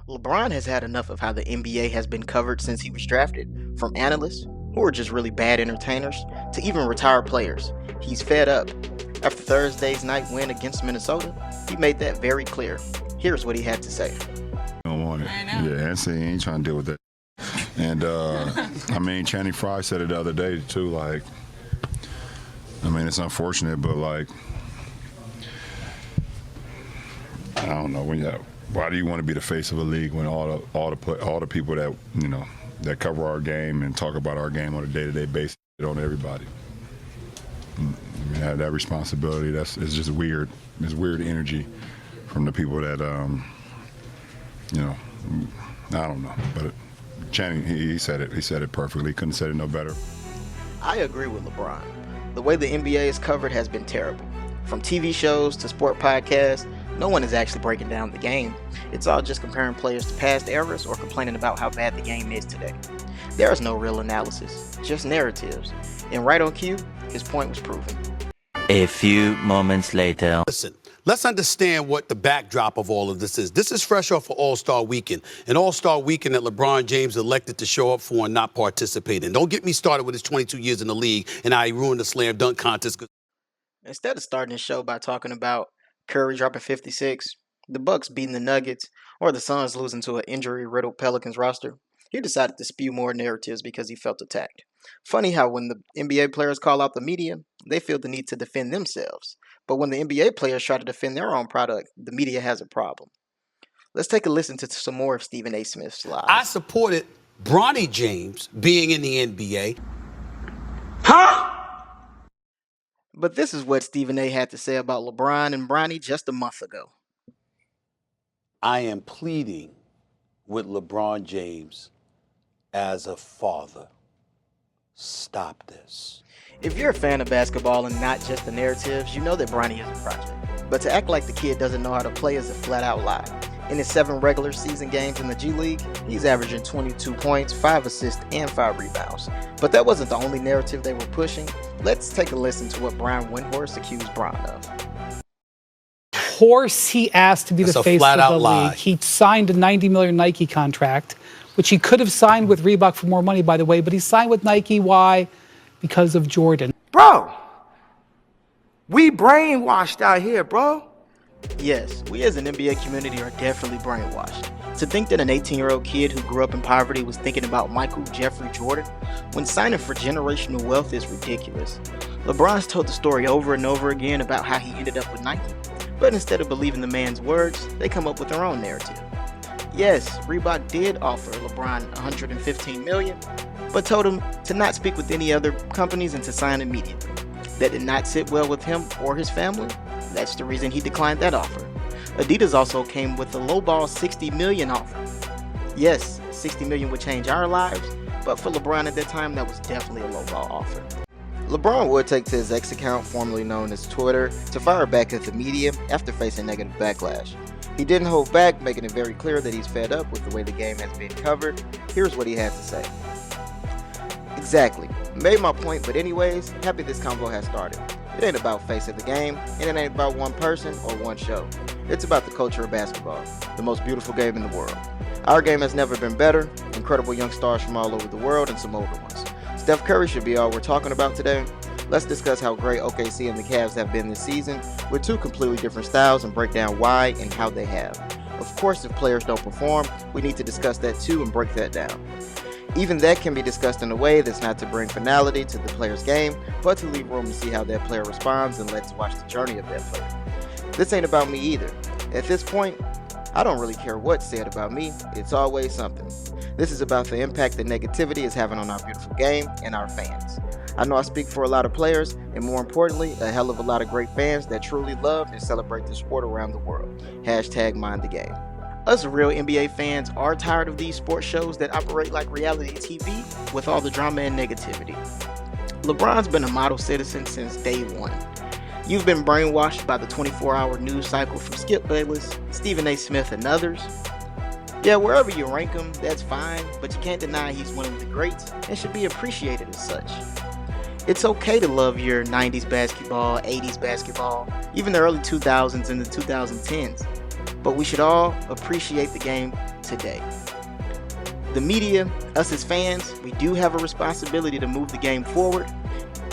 LeBron has had enough of how the NBA has been covered since he was drafted, from analysts, who are just really bad entertainers, to even retired players. He's fed up. After Thursday's night win against Minnesota, he made that very clear. Here's what he had to say. Don't want it. Yeah, and see, he ain't trying to deal with that. And, I mean, Channing Frye said it the other day, too, like, I mean, it's unfortunate, but, like, I don't know, why do you want to be the face of a league when all the people that, you know, that cover our game and talk about our game on a day-to-day basis on everybody? I mean, that responsibility, it's just weird. It's weird energy from the people that, you know, I don't know. But Channing, he said it. He said it perfectly. He couldn't have said it no better. I agree with LeBron. The way the NBA is covered has been terrible. From TV shows to sport podcasts, no one is actually breaking down the game. It's all just comparing players to past eras or complaining about how bad the game is today. There is no real analysis, just narratives. And right on cue, his point was proven. A few moments later. Listen, let's understand what the backdrop of all of this is. This is fresh off of All-Star Weekend, an All-Star Weekend that LeBron James elected to show up for and not participate in. Don't get me started with his 22 years in the league and how he ruined the slam dunk contest. Instead of starting the show by talking about Curry dropping 56, the Bucks beating the Nuggets, or the Suns losing to an injury-riddled Pelicans roster, he decided to spew more narratives because he felt attacked. Funny how when the NBA players call out the media, they feel the need to defend themselves. But when the NBA players try to defend their own product, the media has a problem. Let's take a listen to some more of Stephen A. Smith's live. I supported Bronny James being in the NBA. But this is what Stephen A. had to say about LeBron and Bronny just a month ago. I am pleading with LeBron James as a father. Stop this. If you're a fan of basketball and not just the narratives, you know that Bronny is a project. But to act like the kid doesn't know how to play is a flat-out lie. In his 7 regular season games in the G League, he's averaging 22 points, 5 assists, and 5 rebounds. But that wasn't the only narrative they were pushing. Let's take a listen to what Brian Windhorst accused Bron of. Course he asked to be That's the a face of flat-out the lie. league. He signed a $90 million Nike contract, which he could have signed with Reebok for more money, by the way, but he signed with Nike. Why? Because of Jordan. Bro, we brainwashed out here, bro. Yes, we as an NBA community are definitely brainwashed. To think that an 18-year-old kid who grew up in poverty was thinking about Michael Jeffrey Jordan when signing for generational wealth is ridiculous. LeBron's told the story over and over again about how he ended up with Nike, but instead of believing the man's words, they come up with their own narrative. Yes, Reebok did offer LeBron $115 million, but told him to not speak with any other companies and to sign immediately. That did not sit well with him or his family. That's the reason he declined that offer. Adidas also came with a lowball $60 million offer. Yes, $60 million would change our lives, but for LeBron at that time, that was definitely a lowball offer. LeBron would take to his X account, formerly known as Twitter, to fire back at the media after facing negative backlash. He didn't hold back, making it very clear that he's fed up with the way the game has been covered. Here's what he had to say. Exactly. Made my point, but anyways, happy this convo has started. It ain't about face of the game, and it ain't about one person or one show. It's about the culture of basketball, the most beautiful game in the world. Our game has never been better, incredible young stars from all over the world and some older ones. Steph Curry should be all we're talking about today. Let's discuss how great OKC and the Cavs have been this season with 2 completely different styles and break down why and how they have. Of course, if players don't perform, we need to discuss that too and break that down. Even that can be discussed in a way that's not to bring finality to the player's game, but to leave room to see how that player responds and let's watch the journey of that player. This ain't about me either. At this point, I don't really care what's said about me, it's always something. This is about the impact that negativity is having on our beautiful game and our fans. I know I speak for a lot of players, and more importantly, a hell of a lot of great fans that truly love and celebrate the sport around the world. #MindTheGame. Us real NBA fans are tired of these sports shows that operate like reality TV with all the drama and negativity. LeBron's been a model citizen since day one. You've been brainwashed by the 24-hour news cycle from Skip Bayless, Stephen A. Smith, and others. Yeah, wherever you rank him, that's fine, but you can't deny he's one of the greats and should be appreciated as such. It's okay to love your 90s basketball, 80s basketball, even the early 2000s and the 2010s. but we should all appreciate the game today. The media, us as fans, we do have a responsibility to move the game forward,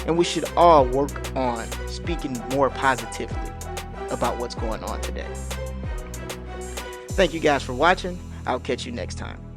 and we should all work on speaking more positively about what's going on today. Thank you guys for watching. I'll catch you next time.